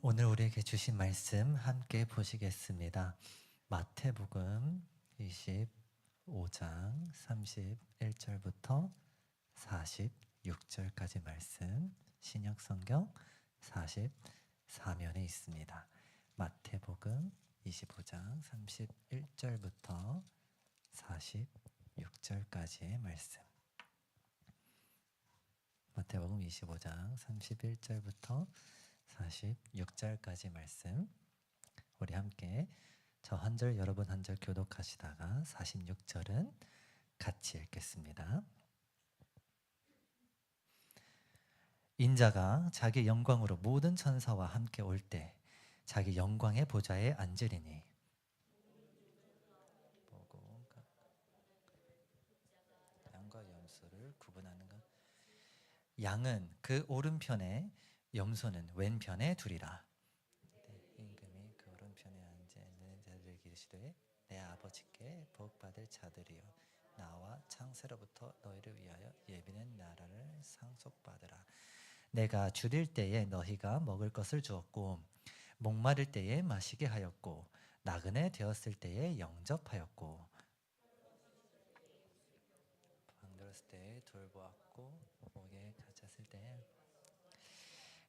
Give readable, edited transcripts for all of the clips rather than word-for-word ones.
오늘 우리에게 주신 말씀 함께 보시겠습니다. 마태복음 25장 31절부터 46절까지 말씀, 신약성경 44면에 있습니다. 마태복음 25장 31절부터 46절까지의 말씀. 마태복음 25장 31절부터 46절까지 말씀, 우리 함께 저 한 절 여러분 한 절 교독하시다가 46절은 같이 읽겠습니다. 인자가 자기 영광으로 모든 천사와 함께 올 때 자기 영광의 보좌에 앉으리니 보고 양과 염소를 구분하는 것. 양은 그 오른편에 염소는 왼편에 두리라. 임금이 그 오른편에 앉아 있는 자들에게 이르시되 내 아버지께 복받을 자들이여 나와 창세로부터 너희를 위하여 예비된 나라를 상속받으라. 내가 줄일 때에 너희가 먹을 것을 주었고 목마를 때에 마시게 하였고 나그네 되었을 때에 영접하였고 방들었을 때에 돌보았고 목에 갇혔을 때에.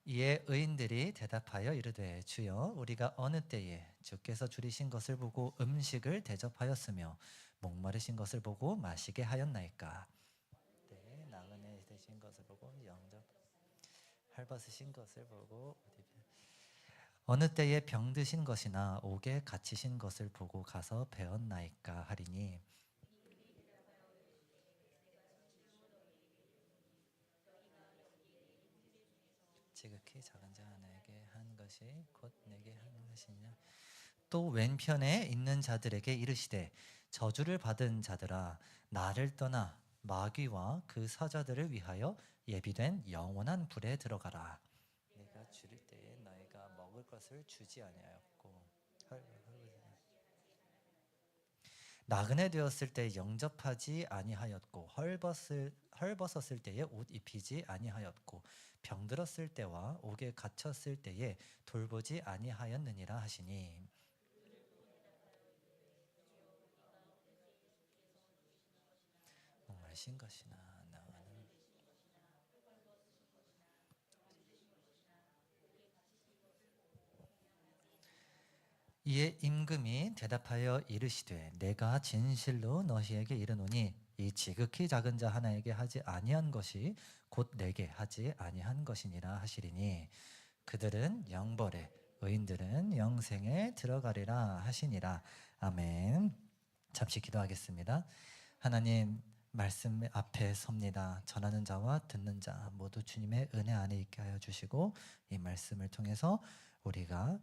이에 의인들이 대답하여 이르되 주여 우리가 어느 때에 주께서 줄이신 것을 보고 음식을 대접하였으며 목마르신 것을 보고 마시게 하였나이까. 때 나그네 되신 것을 보고 영접 헐벗으신 것을 보고 어느 때에 병드신 것이나 옥에 갇히신 것을 보고 가서 배웠나이까 하리니. 지극히 작은 자 하나에게 한 것이 곧 내게 한 것이냐. 또 왼편에 있는 자들에게 이르시되 저주를 받은 자들아 나를 떠나 마귀와 그 사자들을 위하여 예비된 영원한 불에 들어가라. 내가 줄일 때에 너희가 먹을 것을 주지 아니하였고 나그네 되었을 때 영접하지 아니하였고 헐벗었을 때에 옷 입히지 아니하였고 병들었을 때와 옥에 갇혔을 때에 돌보지 아니하였느니라 하시니. 목마르신 것이나 나는 이에 임금이 대답하여 이르시되 내가 진실로 너희에게 이르노니 이 지극히 작은 자 하나에게 하지 아니한 것이 곧 내게 하지 아니한 것이니라 하시리니 그들은 영벌에 의인들은 영생에 들어가리라 하시니라. 아멘. 잠시 기도하겠습니다. 하나님, 말씀 앞에 섭니다. 전하는 자와 듣는 자 모두 주님의 은혜 안에 있게 하여 주시고 이 말씀을 통해서 우리가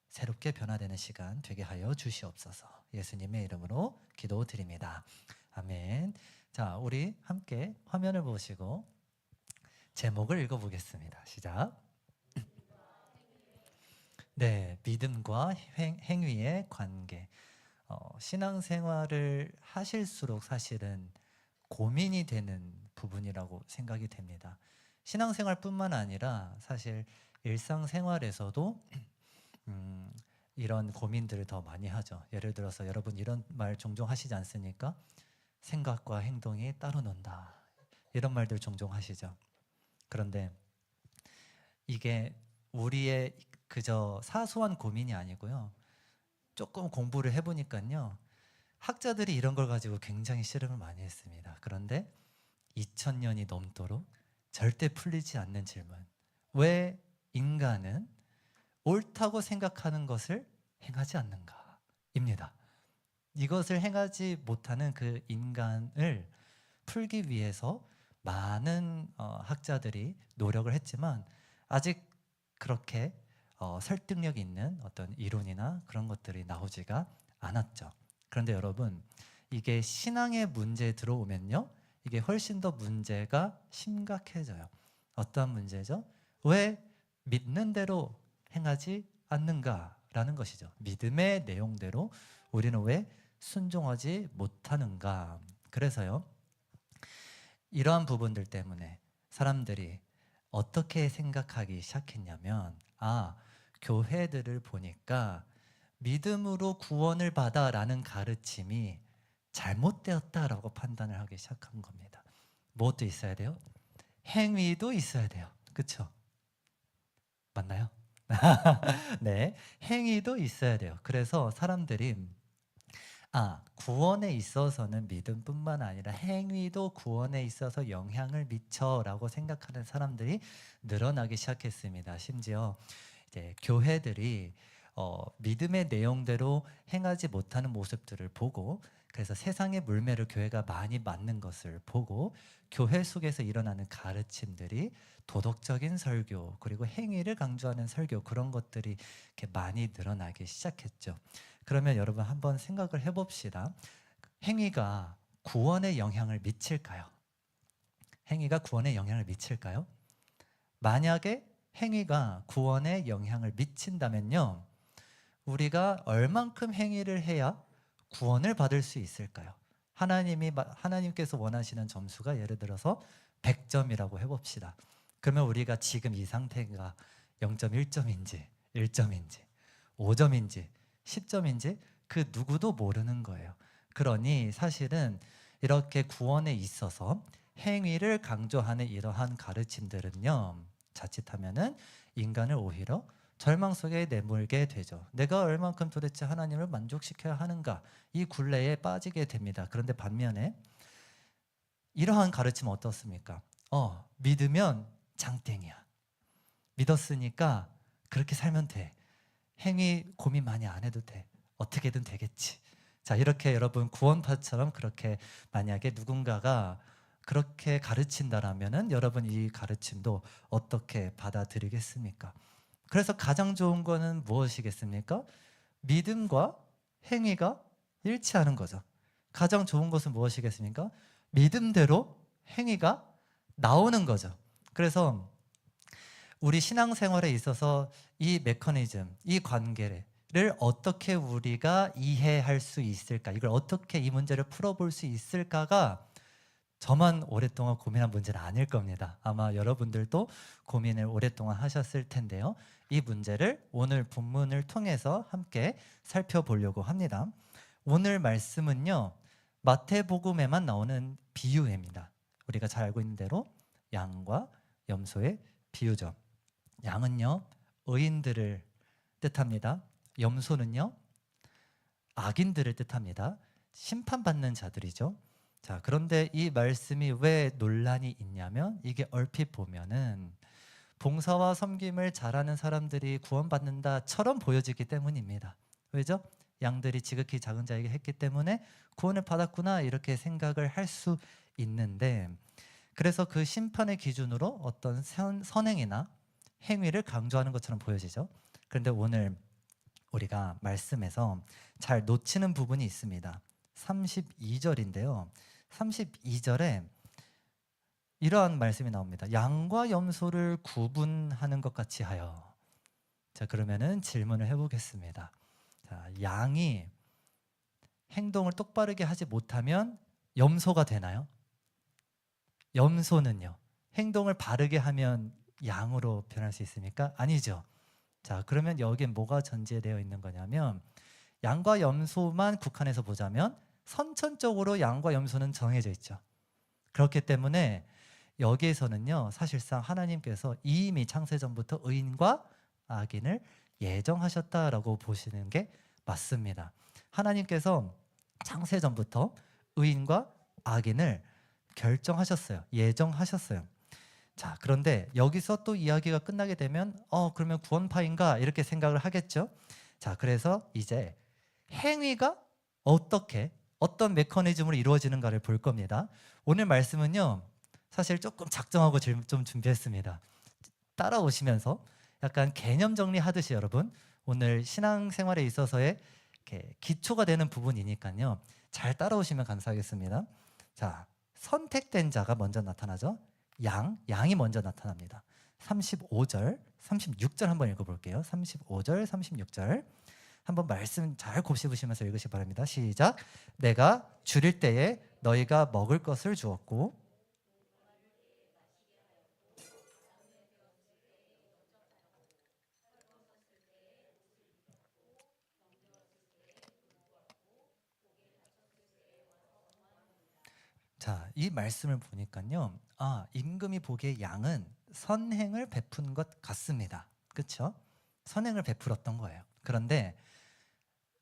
새롭게 변화되는 시간 되게 하여 주시옵소서. 예수님의 이름으로 기도드립니다. 아멘. 자, 우리 함께 화면을 보시고 제목을 읽어보겠습니다. 시작. 네, 믿음과 행위의 관계. 신앙생활을 하실수록 사실은 고민이 되는 부분이라고 생각이 됩니다. 신앙생활뿐만 아니라 사실 일상생활에서도 이런 고민들을 더 많이 하죠. 예를 들어서 여러분 이런 말 종종 하시지 않습니까? 생각과 행동이 따로 논다. 이런 말들 종종 하시죠. 그런데 이게 우리의 그저 사소한 고민이 아니고요. 조금 공부를 해보니까요. 학자들이 이런 걸 가지고 굉장히 실험을 많이 했습니다. 그런데 2000년이 넘도록 절대 풀리지 않는 질문. 왜 인간은 옳다고 생각하는 것을 행하지 않는가? 입니다. 이것을 행하지 못하는 그 인간을 풀기 위해서 많은 학자들이 노력을 했지만 아직 그렇게 설득력 있는 어떤 이론이나 그런 것들이 나오지가 않았죠. 그런데 여러분, 이게 신앙의 문제에 들어오면요, 이게 훨씬 더 문제가 심각해져요. 어떠한 문제죠? 왜 믿는 대로 행하지 않는가라는 것이죠. 믿음의 내용대로 우리는 왜 순종하지 못하는가? 그래서요, 이러한 부분들 때문에 사람들이 어떻게 생각하기 시작했냐면, 교회들을 보니까 믿음으로 구원을 받아라는 가르침이 잘못되었다라고 판단을 하기 시작한 겁니다. 무엇도 있어야 돼요? 행위도 있어야 돼요. 그렇죠? 맞나요? 네, 행위도 있어야 돼요. 그래서 사람들이 구원에 있어서는 믿음뿐만 아니라 행위도 구원에 있어서 영향을 미쳐라고 생각하는 사람들이 늘어나기 시작했습니다. 심지어 이제 교회들이 믿음의 내용대로 행하지 못하는 모습들을 보고, 그래서 세상의 물매를 교회가 많이 맞는 것을 보고 교회 속에서 일어나는 가르침들이 도덕적인 설교 그리고 행위를 강조하는 설교, 그런 것들이 이렇게 많이 늘어나기 시작했죠. 그러면 여러분 한번 생각을 해봅시다. 행위가 구원에 영향을 미칠까요? 행위가 구원에 영향을 미칠까요? 만약에 행위가 구원에 영향을 미친다면요, 우리가 얼만큼 행위를 해야 구원을 받을 수 있을까요? 하나님께서 원하시는 점수가 예를 들어서 100점이라고 해봅시다. 그러면 우리가 지금 이 상태가 0.1점인지 1점인지 5점인지 10점인지 그 누구도 모르는 거예요. 그러니 사실은 이렇게 구원에 있어서 행위를 강조하는 이러한 가르침들은요, 자칫하면은 인간을 오히려 절망 속에 내몰게 되죠. 내가 얼만큼 도대체 하나님을 만족시켜야 하는가, 이 굴레에 빠지게 됩니다. 그런데 반면에 이러한 가르침은 어떻습니까? 믿으면 장땡이야. 믿었으니까 그렇게 살면 돼. 행위 고민 많이 안 해도 돼. 어떻게든 되겠지. 자, 이렇게 여러분 구원파처럼 그렇게 만약에 누군가가 그렇게 가르친다라면은 여러분 이 가르침도 어떻게 받아들이겠습니까? 그래서 가장 좋은 거는 무엇이겠습니까? 믿음과 행위가 일치하는 거죠. 가장 좋은 것은 무엇이겠습니까? 믿음대로 행위가 나오는 거죠. 그래서 우리 신앙생활에 있어서 이 메커니즘, 이 관계를 어떻게 우리가 이해할 수 있을까, 이걸 어떻게 이 문제를 풀어볼 수 있을까가 저만 오랫동안 고민한 문제는 아닐 겁니다. 아마 여러분들도 고민을 오랫동안 하셨을 텐데요. 이 문제를 오늘 본문을 통해서 함께 살펴보려고 합니다. 오늘 말씀은요, 마태복음에만 나오는 비유입니다. 우리가 잘 알고 있는 대로 양과 염소의 비유죠. 양은요, 의인들을 뜻합니다. 염소는요, 악인들을 뜻합니다. 심판받는 자들이죠. 자, 그런데 이 말씀이 왜 논란이 있냐면, 이게 얼핏 보면은 봉사와 섬김을 잘하는 사람들이 구원받는다처럼 보여지기 때문입니다. 왜죠? 양들이 지극히 작은 자에게 했기 때문에 구원을 받았구나, 이렇게 생각을 할 수 있는데, 그래서 그 심판의 기준으로 어떤 선행이나 행위를 강조하는 것처럼 보여지죠. 그런데 오늘 우리가 말씀에서 잘 놓치는 부분이 있습니다. 32절인데요. 32절에 이러한 말씀이 나옵니다. 양과 염소를 구분하는 것 같이 하여. 자, 그러면은 질문을 해보겠습니다. 자, 양이 행동을 똑바르게 하지 못하면 염소가 되나요? 염소는요, 행동을 바르게 하면 양으로 변할 수 있습니까? 아니죠. 자, 그러면 여기에 뭐가 전제되어 있는 거냐면, 양과 염소만 국한해서 보자면 선천적으로 양과 염소는 정해져 있죠. 그렇기 때문에 여기에서는요, 사실상 하나님께서 이미 창세전부터 의인과 악인을 예정하셨다라고 보시는 게 맞습니다. 하나님께서 창세전부터 의인과 악인을 결정하셨어요. 예정하셨어요. 자, 그런데 여기서 또 이야기가 끝나게 되면 그러면 구원파인가, 이렇게 생각을 하겠죠. 자, 그래서 이제 행위가 어떤 메커니즘으로 이루어지는가를 볼 겁니다. 오늘 말씀은요, 사실 조금 작정하고 좀 준비했습니다. 따라오시면서 약간 개념 정리하듯이 여러분, 오늘 신앙생활에 있어서의 이렇게 기초가 되는 부분이니까요, 잘 따라오시면 감사하겠습니다. 자, 선택된 자가 먼저 나타나죠. 양이 먼저 나타납니다. 35절, 36절 한번 읽어볼게요. 35절, 36절 한번 말씀 잘 곱씹으시면서 읽으시기 바랍니다. 시작. 내가 줄일 때에 너희가 먹을 것을 주었고, 자, 이 말씀을 보니까요. 임금이 보기에 양은 선행을 베푼 것 같습니다. 그렇죠? 선행을 베풀었던 거예요. 그런데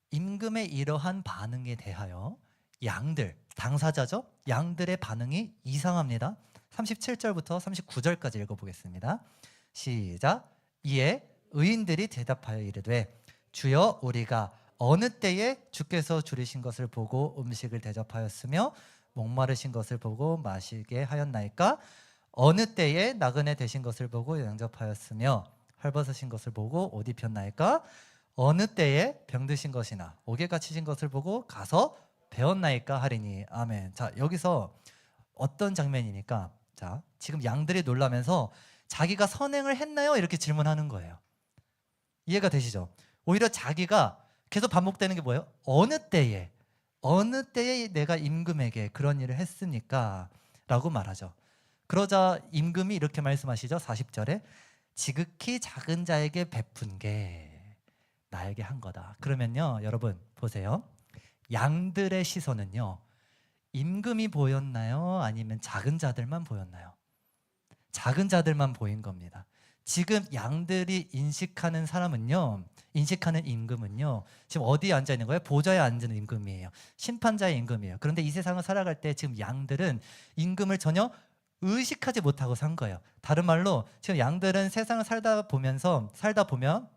임금의 이러한 반응에 대하여 양들, 당사자죠? 양들의 반응이 이상합니다. 37절부터 39절까지 읽어보겠습니다. 시작. 이에 의인들이 대답하여 이르되 주여 우리가 어느 때에 주께서 줄이신 것을 보고 음식을 대접하였으며 목마르신 것을 보고 마시게 하였나이까? 어느 때에 나그네 되신 것을 보고 영접하였으며 헐벗으신 것을 보고 옷 입혔나이까? 어느 때에 병드신 것이나 옥에 갇히신 것을 보고 가서 배웠나이까 하리니. 아멘. 자, 여기서 어떤 장면이니까, 자, 지금 양들이 놀라면서 자기가 선행을 했나요? 이렇게 질문하는 거예요. 이해가 되시죠? 오히려 자기가 계속 반복되는 게 뭐예요? 어느 때에 내가 임금에게 그런 일을 했습니까? 라고 말하죠. 그러자 임금이 이렇게 말씀하시죠. 40절에 지극히 작은 자에게 베푼 게 나에게 한 거다. 그러면요, 여러분 보세요. 양들의 시선은요, 임금이 보였나요? 아니면 작은 자들만 보였나요? 작은 자들만 보인 겁니다. 지금 양들이 인식하는 임금은요, 지금 어디에 앉아 있는 거예요? 보좌에 앉은 임금이에요. 심판자의 임금이에요. 그런데 이 세상을 살아갈 때 지금 양들은 임금을 전혀 의식하지 못하고 산 거예요. 다른 말로 지금 양들은 세상을 살다 보면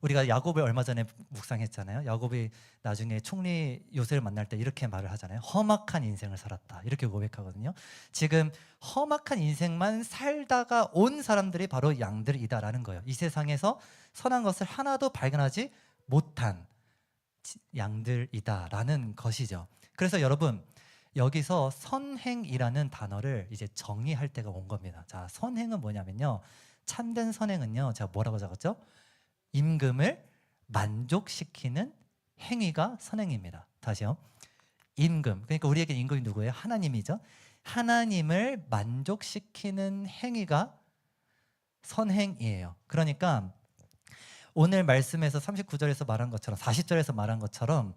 우리가 야곱을 얼마 전에 묵상했잖아요. 야곱이 나중에 총리 요셉을 만날 때 이렇게 말을 하잖아요. 험악한 인생을 살았다. 이렇게 고백하거든요. 지금 험악한 인생만 살다가 온 사람들이 바로 양들이다라는 거예요. 이 세상에서 선한 것을 하나도 발견하지 못한 양들이다라는 것이죠. 그래서 여러분, 여기서 선행이라는 단어를 이제 정의할 때가 온 겁니다. 자, 선행은 뭐냐면요, 참된 선행은요, 제가 뭐라고 적었죠? 임금을 만족시키는 행위가 선행입니다. 다시요. 임금, 그러니까 우리에게 임금이 누구예요? 하나님이죠. 하나님을 만족시키는 행위가 선행이에요. 그러니까 오늘 말씀에서 39절에서 말한 것처럼, 40절에서 말한 것처럼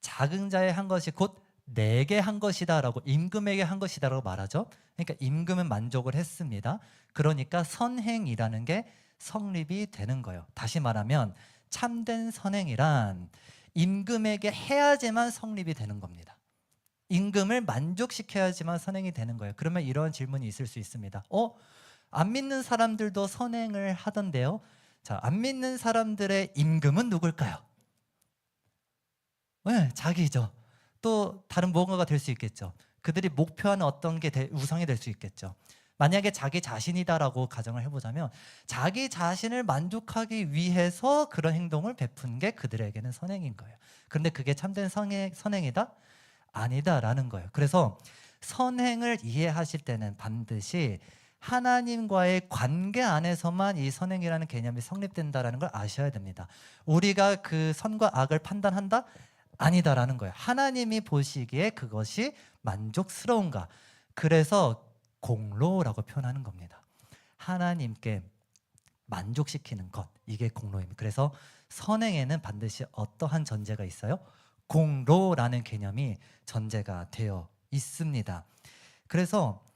작은 자의 한 것이 곧 내게 한 것이다 라고, 임금에게 한 것이다 라고 말하죠. 그러니까 임금은 만족을 했습니다. 그러니까 선행이라는 게 성립이 되는 거예요. 다시 말하면 참된 선행이란 임금에게 해야지만 성립이 되는 겁니다. 임금을 만족시켜야지만 선행이 되는 거예요. 그러면 이런 질문이 있을 수 있습니다. 안 믿는 사람들도 선행을 하던데요. 자, 안 믿는 사람들의 임금은 누굴까요? 네, 자기죠. 또 다른 무언가가 될 수 있겠죠. 그들이 목표하는 어떤 게 우상이 될 수 있겠죠. 만약에 자기 자신이다라고 가정을 해보자면 자기 자신을 만족하기 위해서 그런 행동을 베푼 게 그들에게는 선행인 거예요. 그런데 그게 참된 선행이다? 아니다라는 거예요. 그래서 선행을 이해하실 때는 반드시 하나님과의 관계 안에서만 이 선행이라는 개념이 성립된다라는 걸 아셔야 됩니다. 우리가 그 선과 악을 판단한다? 아니다라는 거예요. 하나님이 보시기에 그것이 만족스러운가? 그래서 공로라고 표현하는 겁니다. 하나님께 만족시키는 것, 이게 공로입니다. 그래서 선행에는 반드시 어떠한 전제가 있어요? 공로라는 개념이 전제가 되어 있습니다. 그래서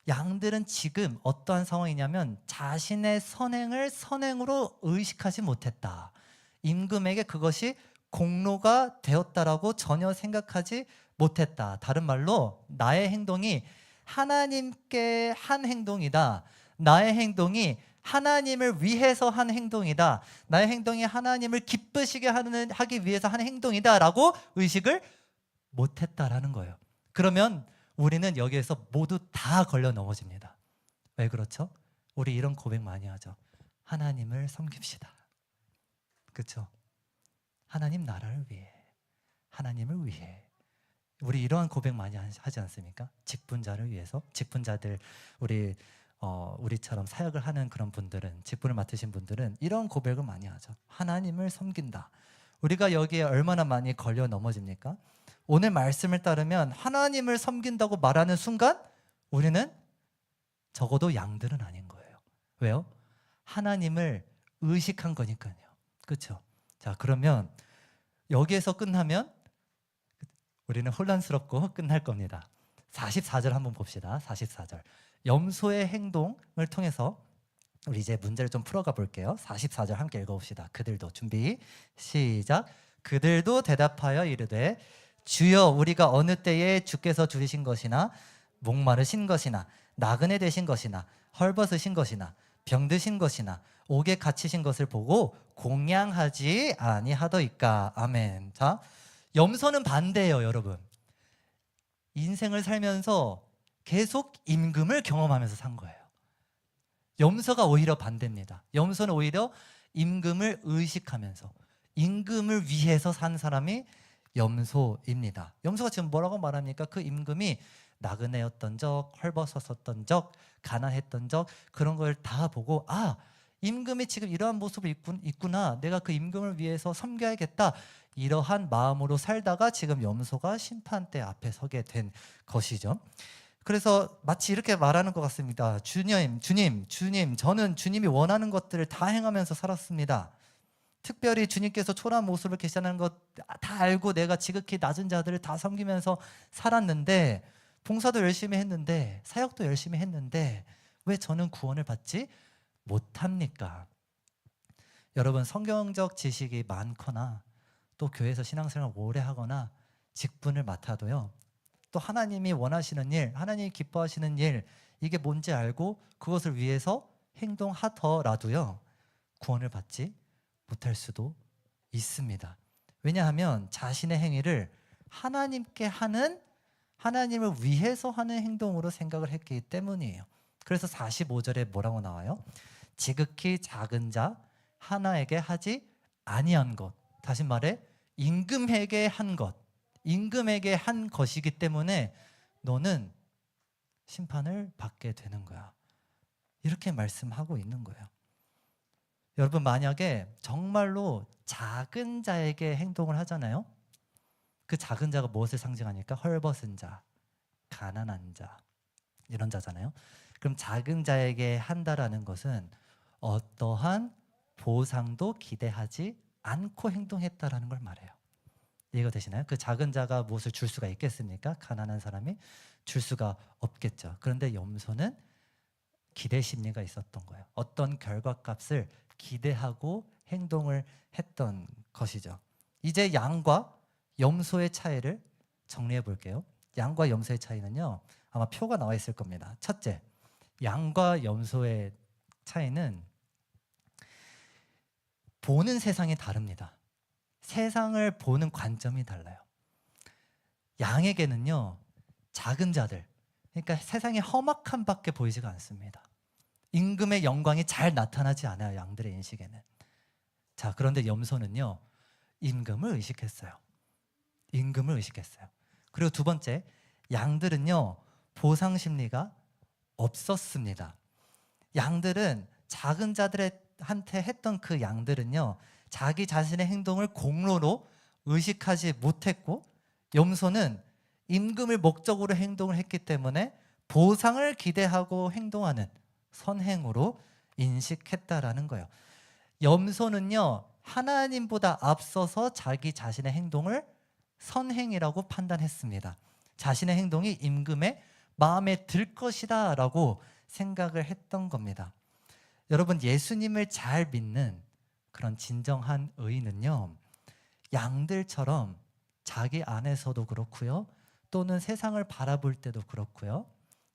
양들은 지금 어떠한 상황이냐면 자신의 선행을 선행으로 의식하지 못했다. 임금에게 그것이 공로가 되었다라고 전혀 생각하지 못했다. 다른 말로 나의 행동이 하나님께 한 행동이다. 나의 행동이 하나님을 위해서 한 행동이다. 나의 행동이 하나님을 기쁘시게 하기 위해서 한 행동이다 라고 의식을 못했다라는 거예요. 그러면 우리는 여기에서 모두 다 걸려 넘어집니다. 왜 그렇죠? 우리 이런 고백 많이 하죠. 하나님을 섬깁시다. 그렇죠? 하나님 나라를 위해, 하나님을 위해. 우리 이러한 고백 많이 하지 않습니까? 직분자를 위해서. 직분자들, 우리처럼 사역을 하는 그런 분들은, 직분을 맡으신 분들은 이런 고백을 많이 하죠. 하나님을 섬긴다. 우리가 여기에 얼마나 많이 걸려 넘어집니까? 오늘 말씀을 따르면 하나님을 섬긴다고 말하는 순간 우리는 적어도 양들은 아닌 거예요. 왜요? 하나님을 의식한 거니까요. 그렇죠? 자, 그러면 여기에서 끝나면 우리는 혼란스럽고 끝날 겁니다. 44절 한번 봅시다. 44절. 염소의 행동을 통해서 우리 이제 문제를 좀 풀어가 볼게요. 44절 함께 읽어봅시다. 그들도 준비 시작. 그들도 대답하여 이르되 주여 우리가 어느 때에 주께서 줄이신 것이나 목마르신 것이나 나그네 되신 것이나 헐벗으신 것이나 병드신 것이나 옥에 갇히신 것을 보고 공양하지 아니하더이까. 아멘. 자, 염소는 반대예요, 여러분. 인생을 살면서 계속 임금을 경험하면서 산 거예요. 염소가 오히려 반대입니다. 염소는 오히려 임금을 의식하면서 임금을 위해서 산 사람이 염소입니다. 염소가 지금 뭐라고 말합니까? 그 임금이 나그네였던 적, 헐벗었었던 적, 가난했던 적, 그런 걸 다 보고 아, 임금이 지금 이러한 모습을 있구나. 내가 그 임금을 위해서 섬겨야겠다. 이러한 마음으로 살다가 지금 염소가 심판대 앞에 서게 된 것이죠. 그래서 마치 이렇게 말하는 것 같습니다. 주님, 저는 주님이 원하는 것들을 다 행하면서 살았습니다. 특별히 주님께서 초라한 모습을 계시다는 것 다 알고 내가 지극히 낮은 자들을 다 섬기면서 살았는데, 봉사도 열심히 했는데, 사역도 열심히 했는데 왜 저는 구원을 받지 못합니까? 여러분, 성경적 지식이 많거나 또 교회에서 신앙생활을 오래 하거나 직분을 맡아도요, 또 하나님이 원하시는 일, 하나님이 기뻐하시는 일, 이게 뭔지 알고 그것을 위해서 행동하더라도요, 구원을 받지 못할 수도 있습니다. 왜냐하면 자신의 행위를 하나님께 하는, 하나님을 위해서 하는 행동으로 생각을 했기 때문이에요. 그래서 45절에 뭐라고 나와요? 지극히 작은 자 하나에게 하지 아니한 것. 다시 말해 임금에게 한 것, 임금에게 한 것이기 때문에 너는 심판을 받게 되는 거야. 이렇게 말씀하고 있는 거예요. 여러분, 만약에 정말로 작은 자에게 행동을 하잖아요. 그 작은 자가 무엇을 상징하니까? 헐벗은 자, 가난한 자, 이런 자잖아요. 그럼 작은 자에게 한다라는 것은 어떠한 보상도 기대하지 않고 행동했다라는 걸 말해요. 이해가 되시나요? 그 작은 자가 무엇을 줄 수가 있겠습니까? 가난한 사람이 줄 수가 없겠죠. 그런데 염소는 기대 심리가 있었던 거예요. 어떤 결과값을 기대하고 행동을 했던 것이죠. 이제 양과 염소의 차이를 정리해 볼게요. 양과 염소의 차이는요, 아마 표가 나와 있을 겁니다. 첫째, 양과 염소의 차이는 보는 세상이 다릅니다. 세상을 보는 관점이 달라요. 양에게는요, 작은 자들, 그러니까 세상의 험악한 밖에 보이지가 않습니다. 임금의 영광이 잘 나타나지 않아요, 양들의 인식에는. 자, 그런데 염소는요, 임금을 의식했어요. 임금을 의식했어요. 그리고 두 번째, 양들은요, 보상 심리가 없었습니다. 양들은 작은 자들한테 했던 그 양들은요, 자기 자신의 행동을 공로로 의식하지 못했고, 염소는 임금을 목적으로 행동을 했기 때문에 보상을 기대하고 행동하는 선행으로 인식했다라는 거예요. 염소는요, 하나님보다 앞서서 자기 자신의 행동을 선행이라고 판단했습니다. 자신의 행동이 임금의 마음에 들 것이다 라고 생각을 했던 겁니다. 여러분, 예수님을 잘 믿는 그런 진정한 의인은요, 양들처럼 자기 안에서도 그렇고요, 또는 세상을 바라볼 때도 그렇고요,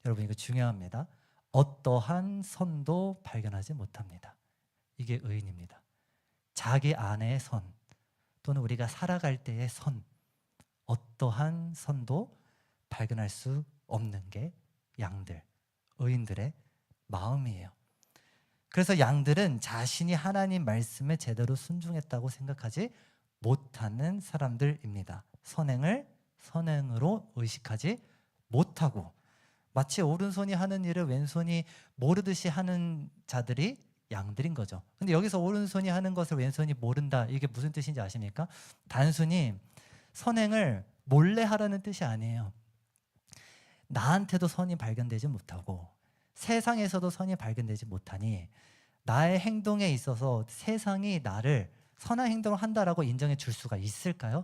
여러분 이거 중요합니다. 어떠한 선도 발견하지 못합니다. 이게 의인입니다. 자기 안의 선, 또는 우리가 살아갈 때의 선, 어떠한 선도 발견할 수 없는 게 양들, 의인들의 마음이에요. 그래서 양들은 자신이 하나님 말씀에 제대로 순종했다고 생각하지 못하는 사람들입니다. 선행을 선행으로 의식하지 못하고, 마치 오른손이 하는 일을 왼손이 모르듯이 하는 자들이 양들인 거죠. 근데 여기서 오른손이 하는 것을 왼손이 모른다, 이게 무슨 뜻인지 아십니까? 단순히 선행을 몰래 하라는 뜻이 아니에요. 나한테도 선이 발견되지 못하고 세상에서도 선이 발견되지 못하니 나의 행동에 있어서 세상이 나를 선한 행동을 한다라고 인정해 줄 수가 있을까요?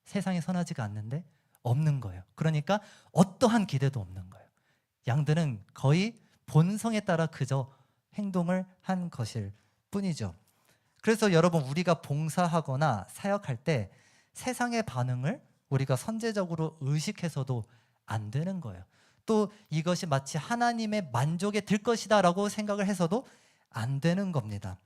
세상이 선하지가 않는데 없는 거예요. 그러니까 어떠한 기대도 없는 거예요. 양들은 거의 본성에 따라 그저 행동을 한 것일 뿐이죠. 그래서 여러분, 우리가 봉사하거나 사역할 때 세상의 반응을 우리가 선제적으로 의식해서도 안 되는 거예요. 또 이것이 마치 하나님의 만족에 들 것이다 라고 생각을 해서도 안 되는 겁니다.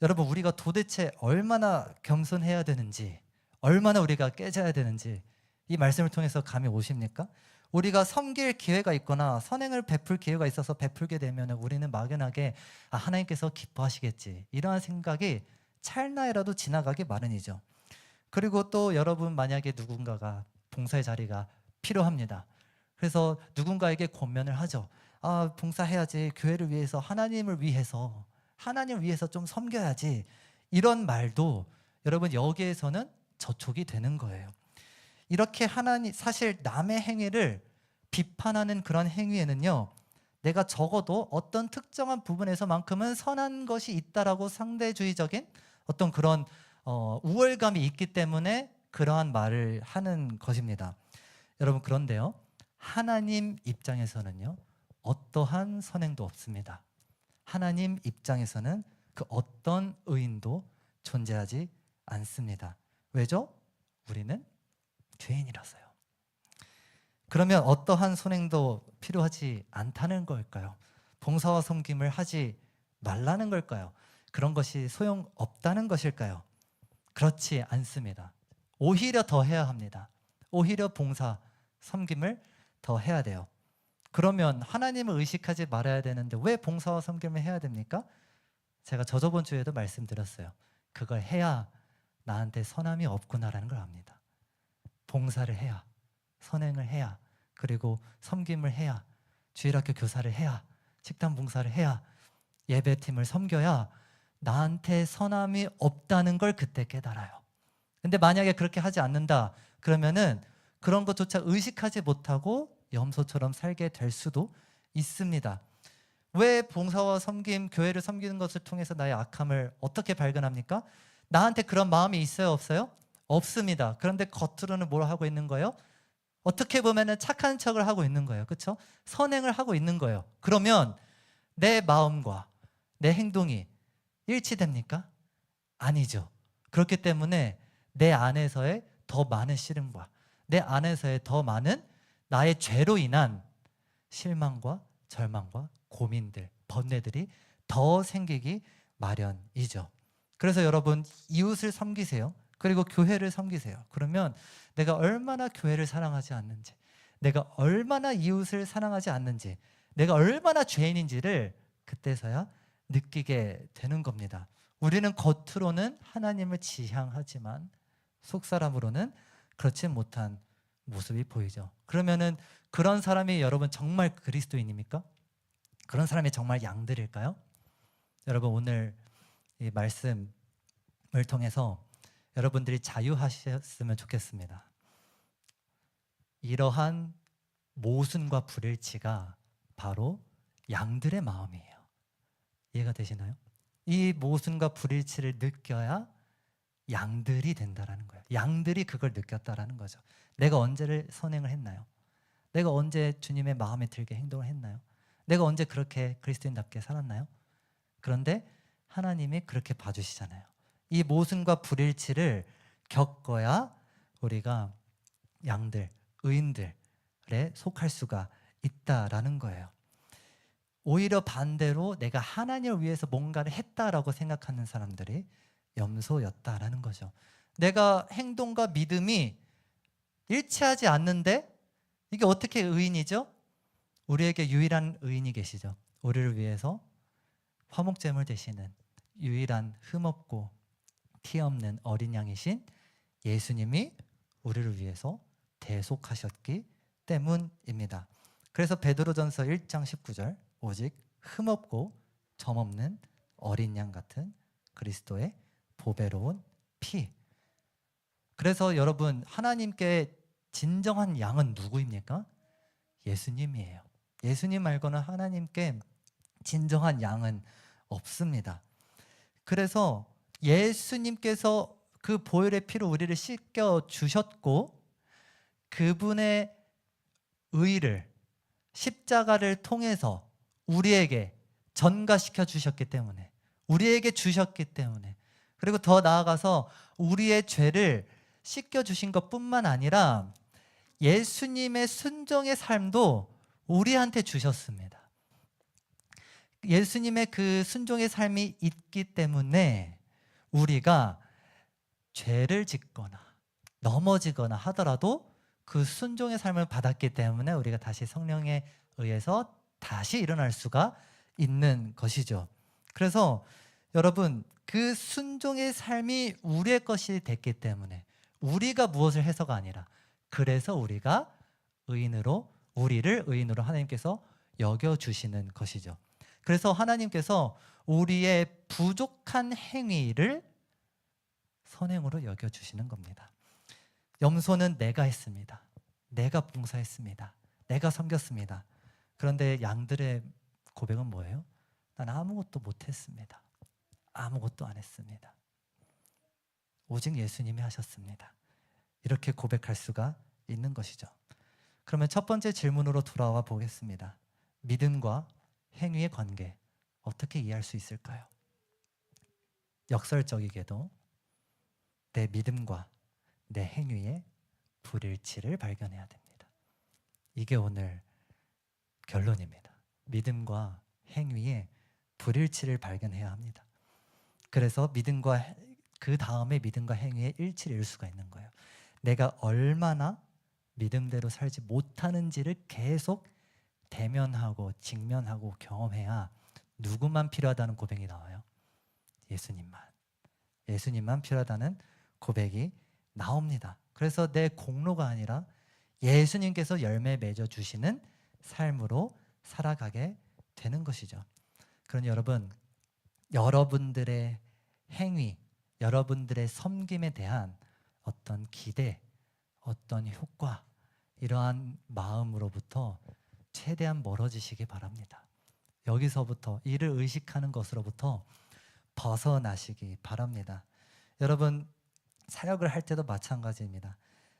여러분, 우리가 도대체 얼마나 겸손해야 되는지, 얼마나 우리가 깨져야 되는지 이 말씀을 통해서 감이 오십니까? 우리가 섬길 기회가 있거나 선행을 베풀 기회가 있어서 베풀게 되면 우리는 막연하게 하나님께서 기뻐하시겠지, 이러한 생각이 찰나에라도 지나가기 마련이죠. 그리고 또 여러분, 만약에 누군가가 봉사의 자리가 필요합니다. 그래서 누군가에게 권면을 하죠. 봉사해야지, 교회를 위해서, 하나님을 위해서 좀 섬겨야지, 이런 말도 여러분, 여기에서는 저촉이 되는 거예요. 이렇게 사실 남의 행위를 비판하는 그런 행위에는요, 내가 적어도 어떤 특정한 부분에서만큼은 선한 것이 있다라고 상대주의적인 어떤 그런 우월감이 있기 때문에 그러한 말을 하는 것입니다. 여러분, 그런데요, 하나님 입장에서는요, 어떠한 선행도 없습니다. 하나님 입장에서는 그 어떤 의인도 존재하지 않습니다. 왜죠? 우리는 죄인이라서요. 그러면 어떠한 선행도 필요하지 않다는 걸까요? 봉사와 섬김을 하지 말라는 걸까요? 그런 것이 소용없다는 것일까요? 그렇지 않습니다. 오히려 더 해야 합니다. 오히려 봉사, 섬김을 더 해야 돼요. 그러면 하나님을 의식하지 말아야 되는데 왜 봉사와 섬김을 해야 됩니까? 제가 저번 주에도 말씀드렸어요. 그걸 해야 나한테 선함이 없구나라는 걸 압니다. 봉사를 해야, 선행을 해야, 그리고 섬김을 해야, 주일학교 교사를 해야, 식당 봉사를 해야, 예배팀을 섬겨야 나한테 선함이 없다는 걸 그때 깨달아요. 근데 만약에 그렇게 하지 않는다 그러면은 그런 것조차 의식하지 못하고 염소처럼 살게 될 수도 있습니다. 왜 봉사와 섬김, 교회를 섬기는 것을 통해서 나의 악함을 어떻게 발견합니까? 나한테 그런 마음이 있어요, 없어요? 없습니다. 그런데 겉으로는 뭘 하고 있는 거예요? 어떻게 보면은 착한 척을 하고 있는 거예요. 그렇죠? 선행을 하고 있는 거예요. 그러면 내 마음과 내 행동이 일치됩니까? 아니죠. 그렇기 때문에 내 안에서의 더 많은 씨름과 내 안에서의 더 많은 나의 죄로 인한 실망과 절망과 고민들, 번뇌들이 더 생기기 마련이죠. 그래서 여러분, 이웃을 섬기세요. 그리고 교회를 섬기세요. 그러면 내가 얼마나 교회를 사랑하지 않는지, 내가 얼마나 이웃을 사랑하지 않는지, 내가 얼마나 죄인인지를 그때서야 느끼게 되는 겁니다. 우리는 겉으로는 하나님을 지향하지만 속사람으로는 그렇지 못한 모습이 보이죠. 그러면은 그런 사람이 여러분 정말 그리스도인입니까? 그런 사람이 정말 양들일까요? 여러분, 오늘 이 말씀을 통해서 여러분들이 자유하셨으면 좋겠습니다. 이러한 모순과 불일치가 바로 양들의 마음이에요. 이해가 되시나요? 이 모순과 불일치를 느껴야 양들이 된다라는 거예요. 양들이 그걸 느꼈다라는 거죠. 내가 언제를 선행을 했나요? 내가 언제 주님의 마음에 들게 행동을 했나요? 내가 언제 그렇게 그리스도인답게 살았나요? 그런데 하나님이 그렇게 봐주시잖아요. 이 모순과 불일치를 겪어야 우리가 양들, 의인들에 속할 수가 있다라는 거예요. 오히려 반대로 내가 하나님을 위해서 뭔가를 했다라고 생각하는 사람들이 염소였다라는 거죠. 내가 행동과 믿음이 일치하지 않는데 이게 어떻게 의인이죠? 우리에게 유일한 의인이 계시죠. 우리를 위해서 화목제물 되시는 유일한 흠없고 티 없는 어린 양이신 예수님이 우리를 위해서 대속하셨기 때문입니다. 그래서 베드로전서 1장 19절, 오직 흠없고 점없는 어린 양 같은 그리스도의 보배로운 피. 그래서 여러분, 하나님께 진정한 양은 누구입니까? 예수님이에요. 예수님 말고는 하나님께 진정한 양은 없습니다. 그래서 예수님께서 그 보혈의 피로 우리를 씻겨 주셨고, 그분의 의를 십자가를 통해서 우리에게 전가시켜 주셨기 때문에, 우리에게 주셨기 때문에, 그리고 더 나아가서 우리의 죄를 씻겨 주신 것뿐만 아니라 예수님의 순종의 삶도 우리한테 주셨습니다. 예수님의 그 순종의 삶이 있기 때문에 우리가 죄를 짓거나 넘어지거나 하더라도 그 순종의 삶을 받았기 때문에 우리가 다시 성령에 의해서 다시 일어날 수가 있는 것이죠. 그래서 여러분, 그 순종의 삶이 우리의 것이 됐기 때문에 우리가 무엇을 해서가 아니라, 그래서 우리가 우리를 의인으로 하나님께서 여겨주시는 것이죠. 그래서 하나님께서 우리의 부족한 행위를 선행으로 여겨주시는 겁니다. 염소는 내가 했습니다. 내가 봉사했습니다. 내가 섬겼습니다. 그런데 양들의 고백은 뭐예요? 난 아무것도 못했습니다. 아무것도 안 했습니다. 오직 예수님이 하셨습니다. 이렇게 고백할 수가 있는 것이죠. 그러면 첫 번째 질문으로 돌아와 보겠습니다. 믿음과 행위의 관계, 어떻게 이해할 수 있을까요? 역설적이게도 내 믿음과 내 행위의 불일치를 발견해야 됩니다. 이게 오늘 결론입니다. 믿음과 행위의 불일치를 발견해야 합니다. 그래서 그 다음에 믿음과 행위의 일치를 이룰 수가 있는 거예요. 내가 얼마나 믿음대로 살지 못하는지를 계속 대면하고 직면하고 경험해야 누구만 필요하다는 고백이 나와요? 예수님만 필요하다는 고백이 나옵니다. 그래서 내 공로가 아니라 예수님께서 열매 맺어주시는 삶으로 살아가게 되는 것이죠. 그러니 여러분, 여러분들의 행위, 여러분들의 섬김에 대한 어떤 기대, 어떤 효과, 이러한 마음으로부터 최대한 멀어지시기 바랍니다. 여기서부터, 이를 의식하는 것으로부터 벗어나시기 바랍니다. 여러분, 사역을 할 때도 마찬가지입니다.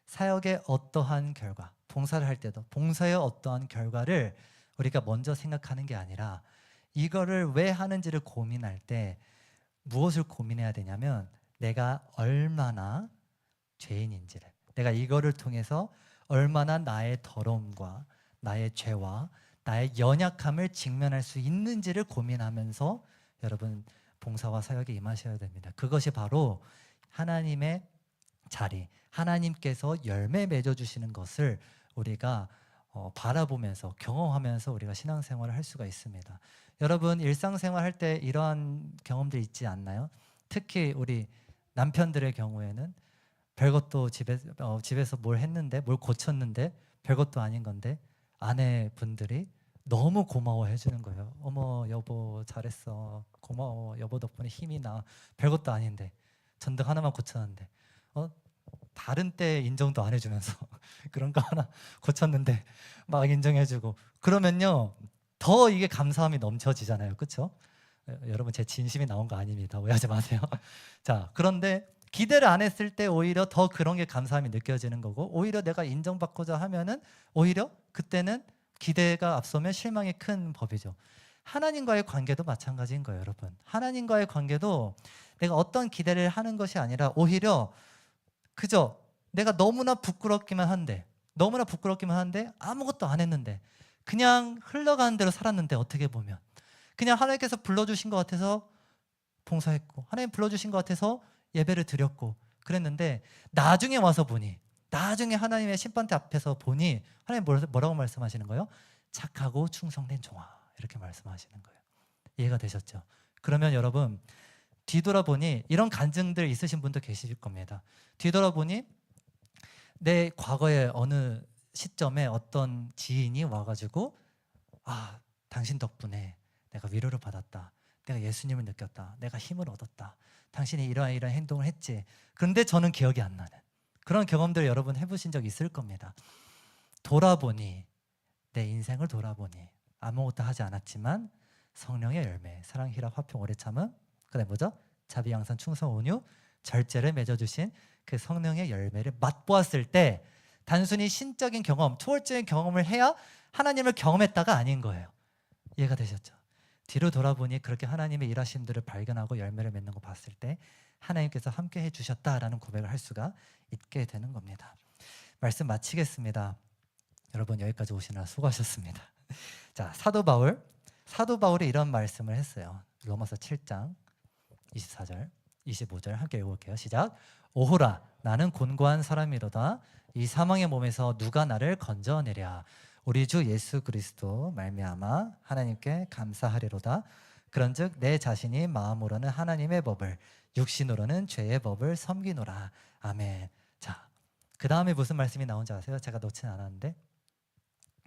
사역의 어떠한 결과, 봉사를 할 때도 봉사의 어떠한 결과를 우리가 먼저 생각하는 게 아니라, 이거를 왜 하는지를 고민할 때 무엇을 고민해야 되냐면, 내가 얼마나 죄인인지를, 내가 이거를 통해서 얼마나 나의 더러움과 나의 죄와 나의 연약함을 직면할 수 있는지를 고민하면서 여러분, 봉사와 사역에 임하셔야 됩니다. 그것이 바로 하나님의 자리, 하나님께서 열매 맺어주시는 것을 우리가 바라보면서 경험하면서 우리가 신앙생활을 할 수가 있습니다. 여러분, 일상생활 할 때 이러한 경험들 있지 않나요? 특히 우리 남편들의 경우에는 별것도 집에서 뭘 했는데, 뭘 고쳤는데 별것도 아닌 건데 아내분들이 너무 고마워해 주는 거예요. 어머 여보 잘했어, 고마워, 여보 덕분에 힘이 나. 별것도 아닌데 전등 하나만 고쳤는데 다른 때 인정도 안 해주면서 그런 거 하나 고쳤는데 막 인정해주고, 그러면요 더 이게 감사함이 넘쳐지잖아요. 그렇죠? 여러분, 제 진심이 나온 거 아닙니다. 오해하지 마세요. 자, 그런데 기대를 안 했을 때 오히려 더 그런 게 감사함이 느껴지는 거고, 오히려 내가 인정받고자 하면은 오히려 그때는 기대가 앞서면 실망이 큰 법이죠. 하나님과의 관계도 마찬가지인 거예요, 여러분. 하나님과의 관계도 내가 어떤 기대를 하는 것이 아니라 오히려 그저 내가 너무나 부끄럽기만 한데 아무것도 안 했는데 그냥 흘러가는 대로 살았는데, 어떻게 보면 그냥 하나님께서 불러주신 것 같아서 봉사했고, 하나님 불러주신 것 같아서 예배를 드렸고 그랬는데, 나중에 와서 보니, 나중에 하나님의 심판대 앞에서 보니 하나님 뭐라고 말씀하시는 거예요? 착하고 충성된 종아, 이렇게 말씀하시는 거예요. 이해가 되셨죠? 그러면 여러분, 뒤돌아보니 이런 간증들 있으신 분도 계실 겁니다. 뒤돌아보니 내 과거에 어느 시점에 어떤 지인이 와가지고, 당신 덕분에 내가 위로를 받았다, 내가 예수님을 느꼈다, 내가 힘을 얻었다, 당신이 이러한 행동을 했지. 그런데 저는 기억이 안 나는 그런 경험들 여러분 해보신 적 있을 겁니다. 돌아보니, 내 인생을 돌아보니 아무것도 하지 않았지만 성령의 열매, 사랑, 희락, 화평, 오래 참음, 그다음에 뭐죠? 자비, 양선, 충성, 온유, 절제를 맺어주신 그 성령의 열매를 맛보았을 때 단순히 신적인 경험, 초월적인 경험을 해야 하나님을 경험했다가 아닌 거예요. 이해가 되셨죠? 뒤로 돌아보니 그렇게 하나님의 일하심들을 발견하고 열매를 맺는 거 봤을 때 하나님께서 함께 해주셨다라는 고백을 할 수가 있게 되는 겁니다. 말씀 마치겠습니다. 여러분 여기까지 오시느라 수고하셨습니다. 자, 사도 바울이 이런 말씀을 했어요. 로마서 7장 24절 25절 함께 읽어볼게요. 시작. 오호라 나는 곤고한 사람이로다. 이 사망의 몸에서 누가 나를 건져내랴. 우리 주 예수 그리스도 말미암아 하나님께 감사하리로다. 그런즉 내 자신이 마음으로는 하나님의 법을 육신으로는 죄의 법을 섬기노라. 아멘. 자, 그 다음에 무슨 말씀이 나온지 아세요? 제가 놓지는 않았는데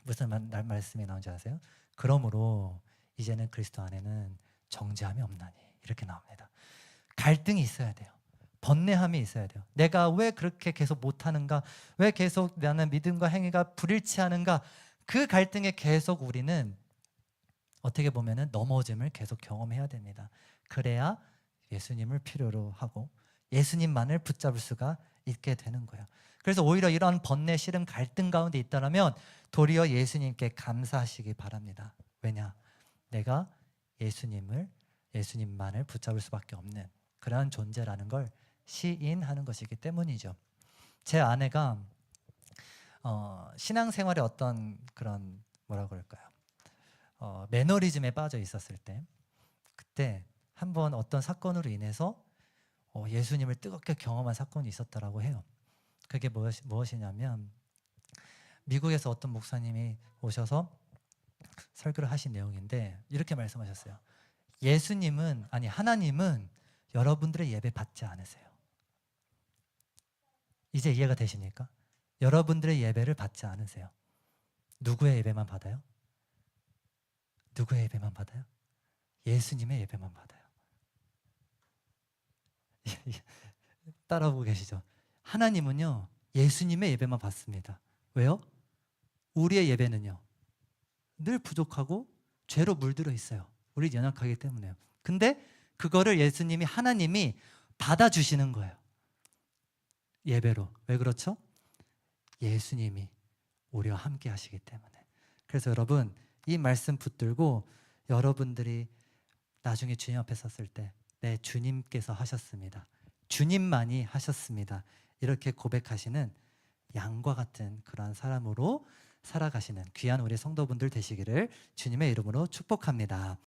무슨 말씀이 나온지 아세요? 그러므로 이제는 그리스도 안에는 정죄함이 없나니 이렇게 나옵니다. 갈등이 있어야 돼요. 번뇌함이 있어야 돼요. 내가 왜 그렇게 계속 못하는가? 왜 계속 나는 믿음과 행위가 불일치하는가? 그 갈등에 계속 우리는 어떻게 보면은 넘어짐을 계속 경험해야 됩니다. 그래야 예수님을 필요로 하고 예수님만을 붙잡을 수가 있게 되는 거예요. 그래서 오히려 이런 번뇌, 시름, 갈등 가운데 있다면 도리어 예수님께 감사하시기 바랍니다. 왜냐? 내가 예수님만을 붙잡을 수밖에 없는 그러한 존재라는 걸 시인하는 것이기 때문이죠. 제 아내가 신앙생활에 어떤 그런 뭐라 그럴까요? 매너리즘에 빠져 있었을 때 그때 한번 어떤 사건으로 인해서 예수님을 뜨겁게 경험한 사건이 있었다라고 해요. 그게 무엇이냐면 미국에서 어떤 목사님이 오셔서 설교를 하신 내용인데 이렇게 말씀하셨어요. 하나님은 여러분들의 예배 받지 않으세요. 이제 이해가 되십니까? 여러분들의 예배를 받지 않으세요. 누구의 예배만 받아요? 누구의 예배만 받아요? 예수님의 예배만 받아요. 따라오고 계시죠? 하나님은요 예수님의 예배만 받습니다. 왜요? 우리의 예배는요 늘 부족하고 죄로 물들어 있어요. 우리 연약하기 때문에요. 근데 그거를 하나님이 받아주시는 거예요. 예배로. 왜 그렇죠? 예수님이 우리와 함께 하시기 때문에. 그래서 여러분 이 말씀 붙들고 여러분들이 나중에 주님 앞에 섰을 때 네, 주님께서 하셨습니다. 주님만이 하셨습니다. 이렇게 고백하시는 양과 같은 그러한 사람으로 살아가시는 귀한 우리 성도분들 되시기를 주님의 이름으로 축복합니다.